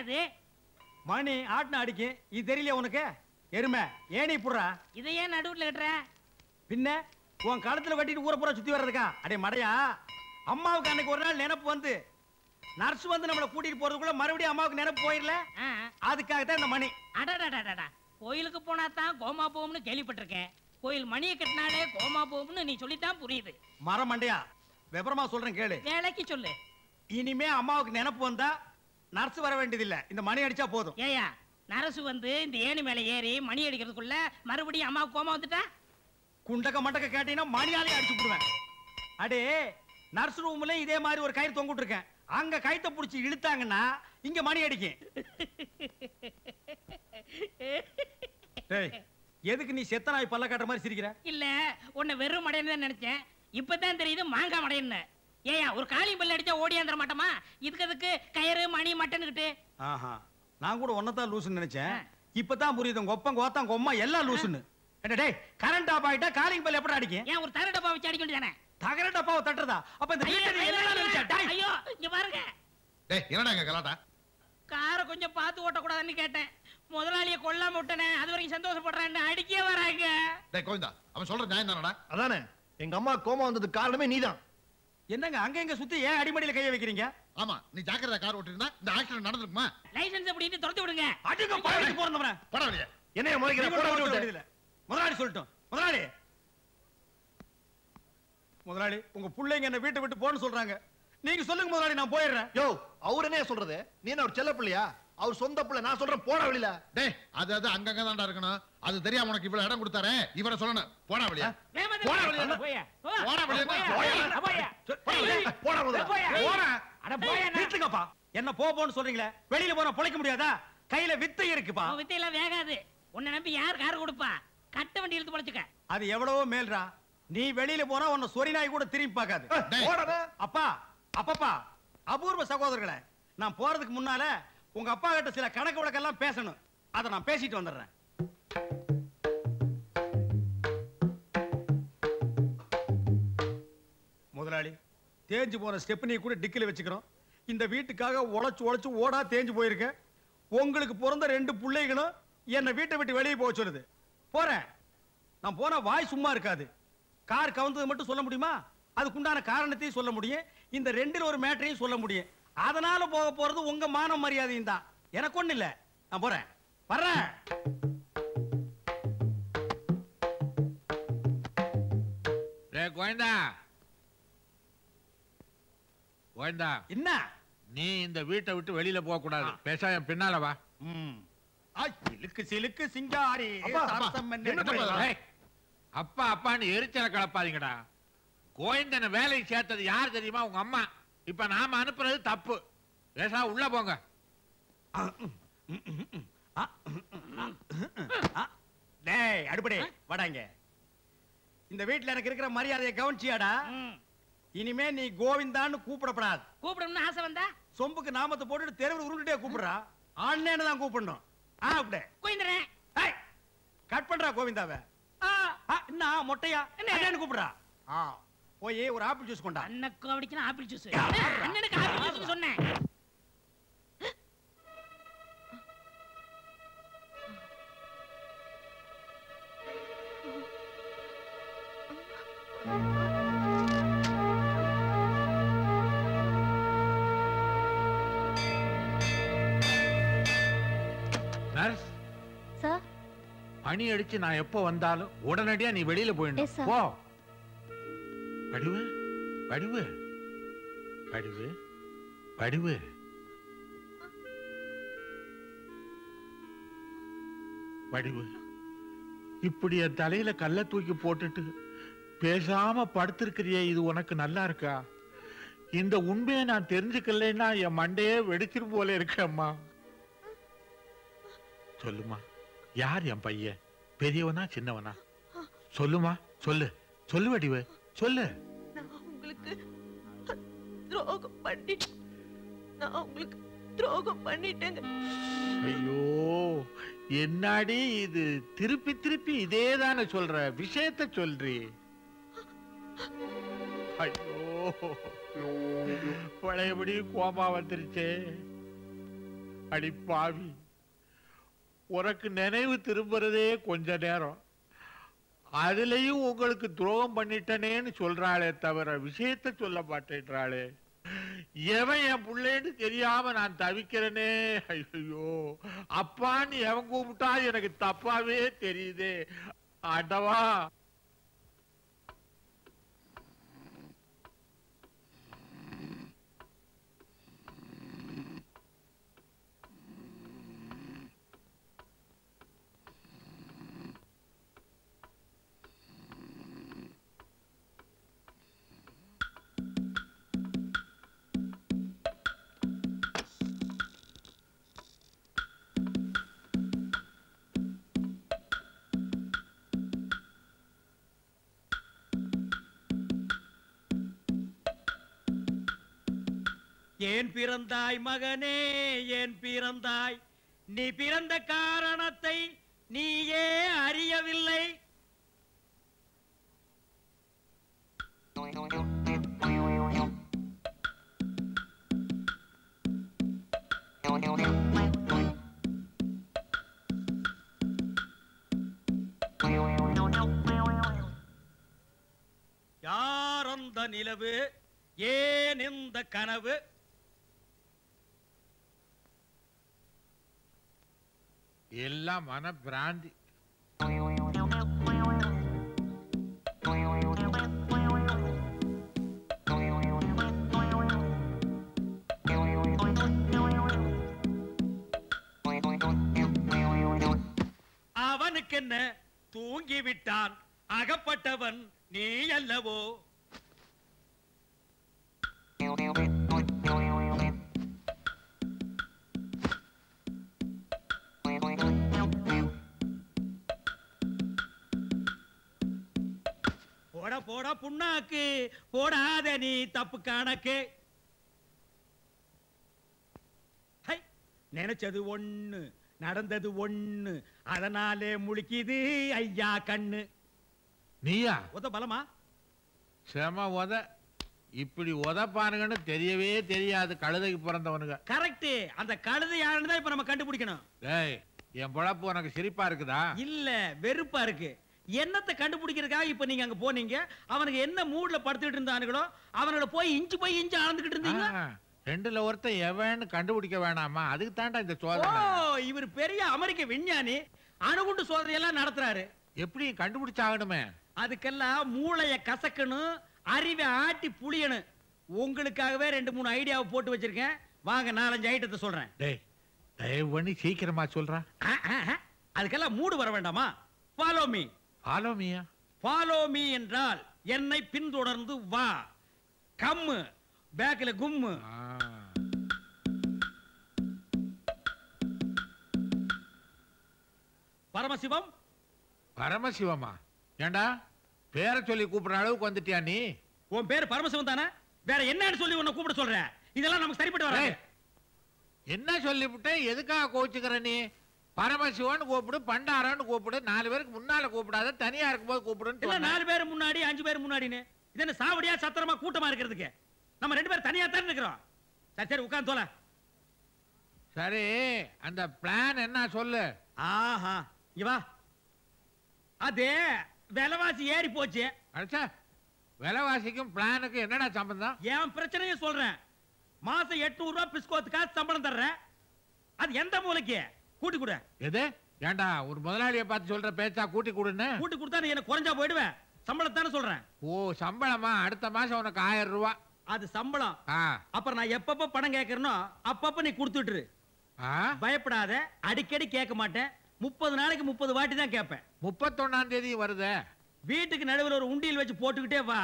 அது? மணி ஆட்டின அடிக்கும். இது தெரியல உனக்கு? எருமை ஏனி புடுறா. இதை ஏன் நடுவுல கட்டுற? பின்ன உன் கழுத்துல கட்டிட்டு ஊரை பூரா சுத்தி வர்றதுக்கா? அடே மடையா, அம்மாவுக்கு அன்னைக்கு ஒரு நாள் நினைப்பு வந்து நர்ஸ் வந்து நம்மளை கூட்டிட்டு போறதுக்குள்ள மறுபடியும் அம்மாவுக்கு நினைப்பு போயிடல. அதுக்காக தான் இந்த மணி. அடடடடடா, கோயிலுக்கு போனா தான் கோமா போகும்னு கேள்விப்பட்டிருக்கேன். கோயில் மணியை கட்டினாலே கோமா போகும்னு நீ சொல்லித்தான் புரியுது. மரம் மண்டையா, விவரமா சொல்றேன் கேளு. வேலைக்கு சொல்லு. இனிமே அம்மாவுக்கு நினைப்பு வந்தா நர்ஸ் வர வேண்டியதில்ல, இந்த மணி அடிச்சா போதும். ஏயா, நரசு வந்து இந்த ஏணி மேல ஏறி மணி அடிக்கிறதுக்குள்ள மறுபடியும் அம்மாவுக்கு கோமா வந்துட்டா? குண்டக்க மண்டக்க கேட்டீங்கன்னா மணியாலே அடிச்சு விடுவேன். அடே, நர்ஸ் ரூம்ல இதே மாதிரி ஒரு கயிறு தொங்கிட்டு இருக்கேன். அங்க கயித்தை புடிச்சு இழுத்தாங்கன்னா இங்க மணி அடிக்கும். எதுக்கு நீ செத்த நாய் பல்ல காட்டுற மாதிரி சிரிக்கிற? இல்ல, உன்னை வெறும் மடையன்னு தான் நினைச்சேன். இப்பதான் தெரியுது மாங்காய் மடையன்னு. ஏயா, ஒரு காளி பல்ல அடிச்சா ஓடியாந்துட மாட்டோமா? இதுக்கு கயிறு மணி மட்டன்னுக்கிட்டு. ஆஹா, நான் கூட ஒன்னதான் லூசுன்னு நினைச்சேன். இப்பதான் புரியுது உங்க ஒப்பம் கோத்தம் கொம்மா எல்லாம் லூசுன்னு. டேய், கரண்ட் ஆஃப் ஆயிட்டா காலிங் பல்ல எப்படி அடிக்கும்? ஏன் ஒரு தர டப்பா வச்சு அடிக்க வேண்டியதானே? தகர டப்பாவை தட்டுறதா? அப்ப இந்த வீட்டுல என்ன நினைச்சா? டேய், ஐயோ, இங்க பாருங்க. டேய், என்னடா இங்க கலாட்டா? காரை கொஞ்சம் பார்த்து ஓட்டக்கூடாதுன்னு கேட்டேன். முதலாளியை கொல்லாம விட்டனே, அது வரைக்கும் சந்தோஷப்படுறேன்னு அடிக்கே வராங்க. டேய் கோவிந்தா, அவன் சொல்ற நியாயம் தானடா? அதானே, எங்க அம்மா கோமா வந்ததுக்கு காரணமே நீதான். என்னங்க அங்க எங்க சுத்தி ஏன் அடிமடியில கைய வைக்கிறீங்க? ஆமா, நீ ஜாக்கிரதா கார் ஓட்டிருந்தா இந்த ஆக்சிடென்ட் நடந்துருக்குமா? லைசென்ஸ் அப்படிட்டு துரத்தி விடுங்க. அடிங்க பாடி போறவன. போடா வெளிய. என்னைய முளைக்கிற போட விடுறதில்ல. முதலாளி சொல்லட்டும். முதலாளி உங்க பிள்ளைங்க என்ன வீட்டை விட்டு போன்னு சொல்றாங்க. நீங்க சொல்லுங்க முதலாளி, நான் போயிடுறேன். யோ, அவர் என்ன சொல்றது? நீ என்ன ஒரு செல்ல பிள்ளையா? அவர் சொந்த பிள்ளை. நான் சொல்றேன், போடா வெளியில. டேய், அது அங்கங்க தான்டா இருக்கணும். அது தெரியாம உனக்கு இவ்வளவு இடம் கொடுத்தாரே, இவரை சொல்லணும். போடா வெளிய. போடா வெளிய. போடா வெளிய. போடா முதல்ல. போடா. அட போயா. நிறுத்துங்கப்பா. என்ன போன்னு சொல்றீங்களே? வெளியில போனா பொழைக்க முடியாதா? கையில வித்தை இருக்குப்பா. வித்தையெல்லாம் வேகாது. உன்னை நம்பி யார் கார் கொடுப்பா? கட்ட வண்டி இழுத்து பொழைச்சுக்க. அது எவ்வளவோ மேல்ரா. நீ வெளியில போனா உன்னை சொரி நாய் கூட திரும்பி பார்க்காது. அப்பா, அப்பப்பா, அபூர்வ சகோதரர்களே, நான் போறதுக்கு முன்னால உங்க அப்பா கிட்ட சில கணக்கு வழக்கெல்லாம் பேசணும். அதை நான் பேசிட்டு வந்துடுறேன். முதலாளி, தேஞ்சு போன ஸ்டெப்னியை கூட டிக்கில வச்சுக்கிறோம். இந்த வீட்டுக்காக உழைச்சு ஓடா தேஞ்சு போயிருக்கேன். உங்களுக்கு பிறந்த 2 பிள்ளைகளும் என்னை வீட்டை விட்டு வெளியே போக சொல்லுது. போறேன். நான் போன வாய் சும்மா இருக்காது. கார் கவுந்தது மட்டும் சொல்ல முடியுமா? அதுக்குண்டான காரணத்தையும் சொல்ல முடியும். இந்த 2ல் ஒரு மேட்டரையும் சொல்ல முடியும். அதனால போக போறது உங்க மான மரியாதையும் தான். எனக்கு ஒண்ணு இல்ல. நான் போறேன். வர்றேன். கோயந்தா, கோயந்தா, என்ன? நீ இந்த வீட்டை விட்டு வெளியில போக கூடாது. பேச என் பின்னால வா. சிலுக்கு சிலுக்கு சிங்காரி. அப்பா அப்பான்னு எரிச்சலை கலப்பாதீங்கடா. கோயந்தனை வேலைக்கு சேர்த்தது யார் தெரியுமா? உங்க அம்மா. இப்ப நாம அனுப்புறது தப்பு. பேசா உள்ள போங்க. டேய் அடுப்படே வாடாங்க. இந்த வீட்டுல எனக்கு இருக்கிற மரியாதையை கவனிச்சியாடா? இனிமே நீ கோவிந்தான்னு கூப்பிடப்படாது. கூப்பிடணும்னு ஆசை வந்தா சொம்புக்கு நாமத்தை போட்டுட்டு தெருவில் உருண்டுட்டே கூப்பிடுறா. ஆன்லைன் தான் கூப்பிடணும். அப்படியே கோவிந்தரே. கட் பண்றா கோவிந்தாவை. என்ன மொட்டையா என்ன கூப்பிடுறா? போய் ஒரு ஆப்பிள் ஜூஸ் கொண்டா. அண்ணனுக்கு அப்படினா ஆப்பிள் ஜூஸ். அண்ணனுக்கு ஆப்பிள் ஜூஸ் சொன்னேன். நர்ஸ் சார், பணி அடிச்சு நான் எப்போ வந்தாலும் உடனடியா நீ வெளியில போயிடணும். போ. வடிவு வடிவு வடிவு வடிவு. வடிவு, இப்படி என் தலையில கல்ல தூக்கி போட்டுட்டு பேசாம படுத்திருக்கிறியே, இது உனக்கு நல்லா இருக்கா? இந்த உண்மையை நான் தெரிஞ்சுக்கலைன்னா என் மண்டையே வெடிச்சிரு போல இருக்கம்மா. சொல்லுமா, யார் என் பையன்? பெரியவனா சின்னவனா? சொல்லுமா, சொல்லு. சொல்லு வடிவு, சொல்லு. நான் உங்களுக்கு துரோகம் பண்ணிட்டேங்க. ஐயோ, என்னாடி இது? திருப்பி திருப்பி இதேதானே சொல்ற? விஷயத்தை சொல்றி. ஐயோ, பழையபடி கோபா வந்துருச்சே. அடி பாவி, உனக்கு நினைவு திரும்புறதே கொஞ்ச நேரம், அதுலயும் உங்களுக்கு துரோகம் பண்ணிட்டனேன்னு சொல்றாளே தவிர விஷயத்த சொல்ல மாட்டேன்றாளே. எவன் என் பிள்ளைன்னு தெரியாம நான் தவிக்கிறேனே. ஐயோ, அப்பான்னு எவன் கூப்பிட்டா எனக்கு தப்பாவே தெரியுதே. ஆண்டவா, ஏன் பிறந்தாய் மகனே, ஏன் பிறந்தாய்? நீ பிறந்த காரணத்தை நீயே அறியவில்லை. யார் அந்த நிலவு, ஏன் இந்த கனவு? எல்லாம் மன பிராந்தி. அவனுக்கென்ன, தூங்கிவிட்டான். அகப்பட்டவன் நீ அல்லவோ? போட போட புண்ணாக்கு போடாத நீ தப்பு கணக்கு. நினைச்சது ஒண்ணு, நடந்தது ஒண்ணு, அதனாலே முழிக்குது ஐயா கண்ணு. நீயா? உத பலமா? செம உத. இப்படி உதப்பானுங்கன்னு தெரியவே தெரியாது கழுதைக்கு பிறந்தவனுங்க. கரெக்ட். அந்த கழுதை யாருன்னு தான் இப்ப நம்ம கண்டுபிடிக்கணும். டேய், என் பொழப்பு உனக்கு சிரிப்பா இருக்குதா? இல்ல, வெறுப்பா இருக்கு. என்னத்தை கண்டுபிடிக்கிறதுக்காக இப்ப நீங்க அங்க போனீங்க? அவனுக்கு என்ன மூட்ல படுத்துட்டு இருந்தானுங்களோ அவனோட போய் இഞ്ചு அளந்துகிட்டு இருந்தீங்க. ரெண்டுல ஒருத்தன் எவன்னு கண்டுபிடிக்க வேணாமா? அதுக்கு தாண்டா இந்த ஓ, சோதனை. இவர் பெரிய அமெரிக்க விஞ்ஞானி, அணுகுண்டு சோதனை எல்லாம் நடத்துறாரு. எப்படி கண்டுபிடிச்சாகணுமே? அதுக்கெல்லாம் மூளைய கசக்கணும், அறிவை ஆட்டி புளியணும். உங்களுக்காகவே 2-3 ஐடியாவை போட்டு வச்சிருக்கேன். வாங்க 4-5 ஐட்டத்தை சொல்றேன். டேய், தயவு பண்ணி சீக்கிரமா சொல்றா. அதுக்கெல்லாம் மூடு வர வேண்டாமா? Follow me. ஃபாலோ மீயா? ஃபாலோ மீ என்றால் என்னை பின்தொடர்ந்து வா. கம்மு பேக்ல கும்மு. பரமசிவம். பரமசிவமா? ஏண்டா பேரை சொல்லி கூப்பிடுற அளவுக்கு வந்துட்டியா நீ? உன் பேர் பரமசிவம் தானே? வேற என்னன்னு சொல்லி உன்னை கூப்பிட சொல்ற? இதெல்லாம் நமக்கு சரிப்பட்டு வராது. என்ன சொல்லிவிட்ட? எதுக்காக கோச்சுக்கிற நீ? பரமசிவன் கூப்பிடு, பண்டாரன்னு கூப்பிடு, 4 பேருக்கு முன்னால கூப்பிடாத, தனியா இருக்கும்போது கூப்பிடுன்னு. 4 பேர் முன்னாடி 5 பேர் முன்னாடின்னு இது என்ன சாவடியா சத்திரமா கூட்டமா இருக்கிறதுக்கு? நம்ம 2 பேர் தனியா தான் இருக்கிறோம். சரி சரி உட்கார்ந்து தோல. சரி, அந்த பிளான் என்ன சொல்லு. ஆஹா, இவா அதே விலைவாசி ஏறி போச்சு. அடிச்சா, விலைவாசிக்கும் பிளானுக்கும் என்னடா சம்பந்தம்? என் பிரச்சனையை சொல்றேன். மாசம் 800 ரூபாய் பிஸ்கோத்துக்கா சம்பளம் தர்றேன். அது எந்த மூலைக்கு? கூட்டி கொடு. எது? ஏண்டா ஒரு முதலாளியை பார்த்து சொல்ற பேச்சா கூட்டி கொடுன்னு? கூட்டி கொடுத்தா நீ எனக்கு குறைஞ்சா போயிடுவேன். சம்பளத்தானே சொல்றேன். ஓ, சம்பளமா? அடுத்த மாசம் உனக்கு 1000 ரூபாய். அது சம்பளம். அப்புறம் நான் எப்பப்ப பணம் கேட்கறனோ அப்பப்ப நீ கொடுத்துட்டு. பயப்படாத, அடிக்கடி கேட்க மாட்டேன். 30 நாளைக்கு 30 வாட்டி தான் கேட்பேன். 31ஆம் தேதி வருது. வீட்டுக்கு நடுவில் ஒரு உண்டியல் வச்சு போட்டுக்கிட்டே வா.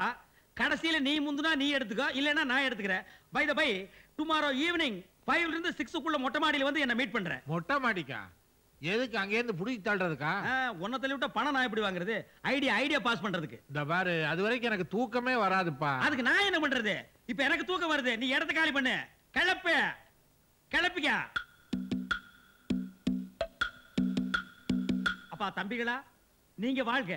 கடைசியில நீ முந்துனா நீ எடுத்துக்கோ, இல்லைன்னா நான் எடுத்துக்கிறேன். By the by, tomorrow evening 5 ல இருந்து 6க்குள்ள மொட்டை மாடியில வந்து என்ன மீட் பண்றேன். மொட்டை மாடிக்கா? எதுக்கு? அங்க இருந்து புடிச்சு தள்ளுறதுக்கா? உன்னை தள்ளி விட்டா பணம் நான் எப்படி வாங்குறது? ஐடியா பாஸ் பண்றதுக்கு. இந்த பாரு, அது வரைக்கும் எனக்கு தூக்கமே வராதுப்பா. அதுக்கு நான் என்ன பண்றது? இப்ப எனக்கு தூக்கம் வருது. நீ இடத்த காலி பண்ணு. கிளப்பிக்க. அப்பா தம்பிகளா, நீங்க வாழ்க.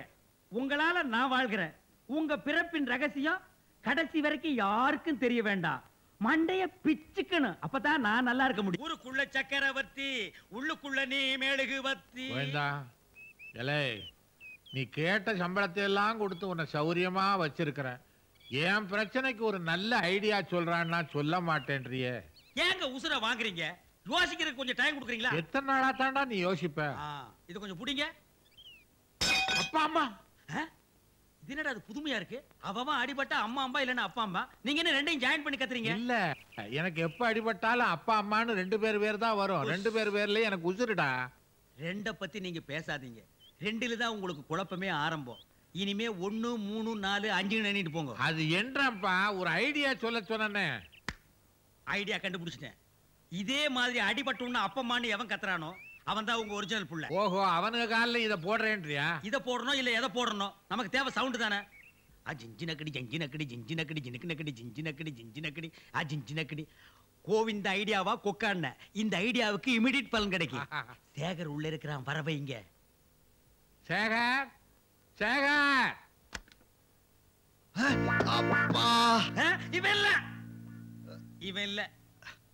உங்களால நான் வாழ்கிறேன். உங்க பிறப்பின் ரகசியம் கடைசி வரைக்கும் யாருக்கும் தெரிய வேண்டாம். மண்டைய பிச்சுக்கணும். அப்பதான் நான் நல்லா இருக்க முடியும். ஊருக்குள்ள சக்கரவர்த்தி, உள்ளுக்குள்ள நீ மெழுகுவர்த்தி. எலே, நீ கேட்ட சம்பளத்தை எல்லாம் கொடுத்து உன்னை சௌரியமா வச்சிருக்கிற. என் பிரச்சனைக்கு ஒரு நல்ல ஐடியா சொல்றான்னா சொல்ல மாட்டேன்றியே. ஏங்க உசுர வாங்குறீங்க? யோசிக்கிறதுக்கு கொஞ்சம் டைம் கொடுக்குறீங்களா? எத்தனை நாளா தாண்டா நீ யோசிப்ப? இது கொஞ்சம் புடிங்க. அப்பா அம்மா இது என்னடா அது புதுமையா இருக்கு? அவன் அடிபட்டா அம்மா அம்மா இல்லன்னா அப்பா அம்மா, நீங்க என்ன ரெண்டையும் ஜாயின் பண்ணி கத்துறீங்க? இல்ல, எனக்கு எப்ப அடிபட்டாலும் அப்பா அம்மான்னு 2 பேர் தான் வரும். 2 பேர்லயே எனக்கு உசுருடா. ரெண்ட பத்தி நீங்க பேசாதீங்க. 2ல தான் உங்களுக்கு குழப்பமே ஆரம்பம். இனிமே 1 3 4 5 எண்ணிட்டு போங்க. அது என்றப்பா ஒரு ஐடியா சொல்ல சொன்னே. ஐடியா கண்டுபிடிச்சிட்டேன். இதே மாதிரி அடிபட்டோம்னு அப்பம்மான்னு எவன் கத்துறானோ அவன் தான் உங்க ஒரிஜினல் புள்ள. ஓஹோ, அவனுக்கு காலில் இதை போடுறேன்றியா? இதை போடணும் இல்ல எதை போடணும்? நமக்கு தேவை சவுண்ட் தானே. Ginger நக்கடி ginger நக்கடி ginger நக்கடி ஜினுக்கு நக்கடி ginger நக்கடி ginger நக்கடி ginger நக்கடி. Govind ஐடியாவா கொக்கான இந்த ஐடியாவுக்கு இமிடியட் பலன் கிடைக்கும். சேகர் உள்ள இருக்கிறான், வர வைங்க. சேகர், சேகர். அப்பா, இவன் இல்ல, இவன் இல்ல.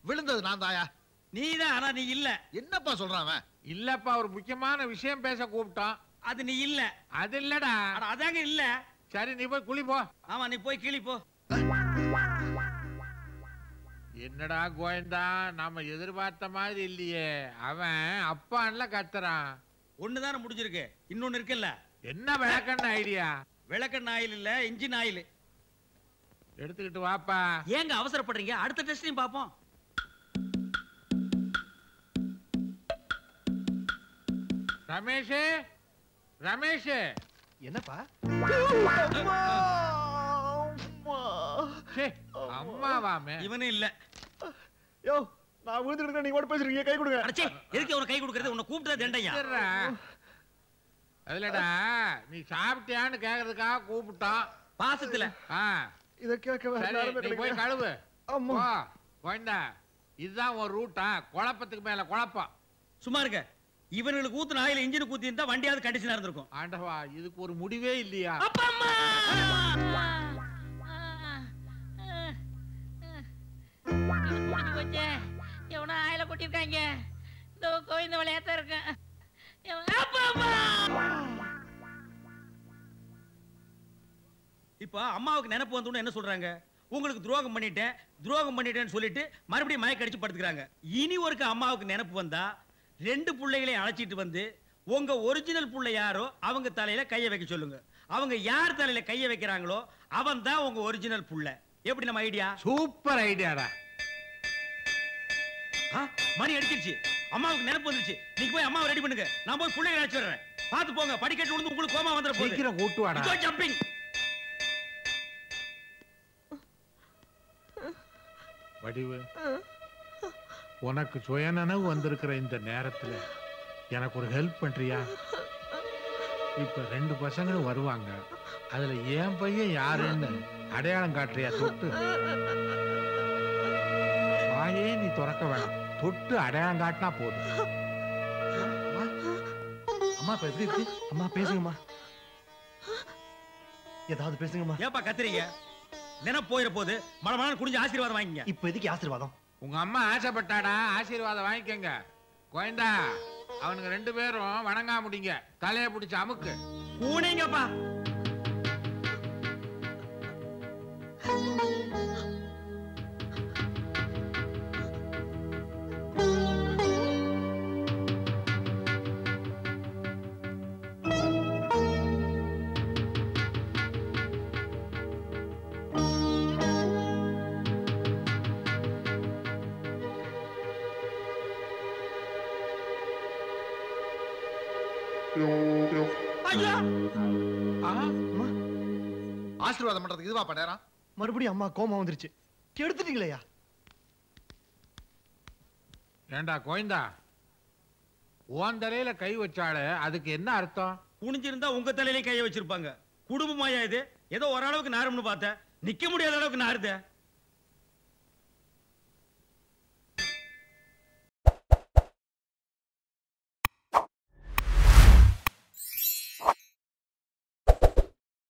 விழுந்தது நான் தாயா. நீதான், ஆனா நீ இல்ல. என்னப்பா சொல்றான் அவன்? இல்லப்பா, ஒரு முக்கியமான விஷயம் பேச கூப்பிட்டான். அது நீ இல்ல. அது இல்லடா. அதாங்க இல்ல. சரி, நீ போய் குளி போ. ஆமா, நீ போய் கிளி போ. என்னடா கோயந்தா, நாம எதிர்பார்த்த மாதிரி இல்லையே. அவன் அப்பான்ல கத்துறான். ஒண்ணுதானே முடிஞ்சிருக்கு, இன்னொன்னு இருக்குல்ல. என்ன விளக்கண்ண ஐடியா? விளக்கெண்ண ஆயில் இல்ல, இன்ஜின் ஆயில். எடுத்துக்கிட்டு வாப்பா. ஏங்க அவசரப்படுறீங்க? அடுத்த டெஸ்டையும் பாப்போம். ரமேஷ், ரமேஷ். என்னப்பா? அம்மாவாமே. இவனே இல்ல. யோ, நான் விழுந்துட்டு நீங்க கூட பேசுறீங்க, கை கொடுங்க. அடச்சே, எதுக்கு அவன கை கொடுக்கறது? உன்னை கூப்பிட்டது தண்டையா? அதுலடா, நீ சாப்பிட்டியான்னு கேக்குறதுக்காக கூப்பிட்டான். பாசத்துல. இத கேட்க நீ போய் கழுவு. கோயந்தா, இதுதான் ஒரு ரூட்டா? குழப்பத்துக்கு மேல குழப்பம். சும்மா இருக்க. இவனுக்கு ஊத்துன ஆயில் இன்ஜின் ஊத்தி இருந்தா வண்டியாவது கண்டிஷனா இருந்திருக்கும். ஆண்டவா, இதுக்கு ஒரு முடிவே இல்லையா? அப்பா அம்மா எவனா ஆயில கொட்டிருக்காங்க. இந்த கோவிந்த விளையாட்டா இருக்கேன். அப்பா அம்மா. இப்ப அம்மாவுக்கு நினைப்பு வந்தோன்னு என்ன சொல்றாங்க? உங்களுக்கு துரோகம் பண்ணிட்டேன்னு சொல்லிட்டு மறுபடியும் மயக்க அடிச்சு படுத்துக்கிறாங்க. இனி ஒருக்க அம்மாவுக்கு நினைப்பு வந்தா 2 பிள்ளைகளையும் அழைச்சிட்டு வந்து உங்க ஒரிஜினல் புள்ள யாரோ அவங்க தலையில கைய வைக்க சொல்லுங்க. அவங்க யார் தலையில கைய வைக்கிறாங்களோ அவன் தான் உங்க ஒரிஜினல் புள்ள. எப்படி நம்ம ஐடியா? சூப்பர் ஐடியாடா. மணி அடிச்சிருச்சு. அம்மாவுக்கு நினைப்பு வந்துருச்சு. நீங்க போய் அம்மாவை ரெடி பண்ணுங்க. நான் போய் பிள்ளைகளை அழைச்சு வர்றேன். பார்த்து போங்க, படிக்கட்டு விழுந்து உங்களுக்கு கோமா வந்துற போகுது. சீக்கிரம் கூட்டுவாடா. ஜம்பிங். வடிவு, உனக்கு சுயநனவு வந்திருக்கிற இந்த நேரத்துல எனக்கு ஒரு ஹெல்ப் பண்றியா? இப்ப 2 பசங்களும் வருவாங்க. அதுல என் பையன் யாருன்னு அடையாளம் காட்டுறியா? தொட்டு வாயே நீ திறக்க வேணாம். தொட்டு அடையாளம் காட்டினா போதும். அம்மா இப்ப எப்படி இருக்கு? அம்மா பேசுங்கம்மா, ஏதாவது பேசுங்கம்மா. ஏப்பா கத்துறீங்க? நினைப்பு போயிட போது மழை குடிஞ்சு ஆசீர்வாதம் வாங்கிங்க. இப்ப எதுக்கு ஆசீர்வாதம்? உங்க அம்மா ஆசைப்பட்டாடா, ஆசீர்வாதம் வாங்கிக்கங்க. கோயந்தா, அவனுங்க 2 பேரும் வணங்கா முடிங்க. தலையை பிடிச்சு அமுக்கு. பூனைங்கப்பா. ஆசீர்வாதம் பண்றதுக்கு இதுவா நேரம்? மறுபடியும் அம்மா கோமா வந்துருச்சு. கெடுத்துட்டீங்களேயா? ஏண்டா கோயந்தா, உன் தலையில கை வச்சாலே அதுக்கு என்ன அர்த்தம்? குனிஞ்சிருந்தா உங்க தலையிலே கைய வச்சிருப்பாங்க. குடும்பமாயா இது? ஏதோ ஓரளவுக்கு நாரும்னு பார்த்தேன். நிக்க முடியாத அளவுக்கு நாருத.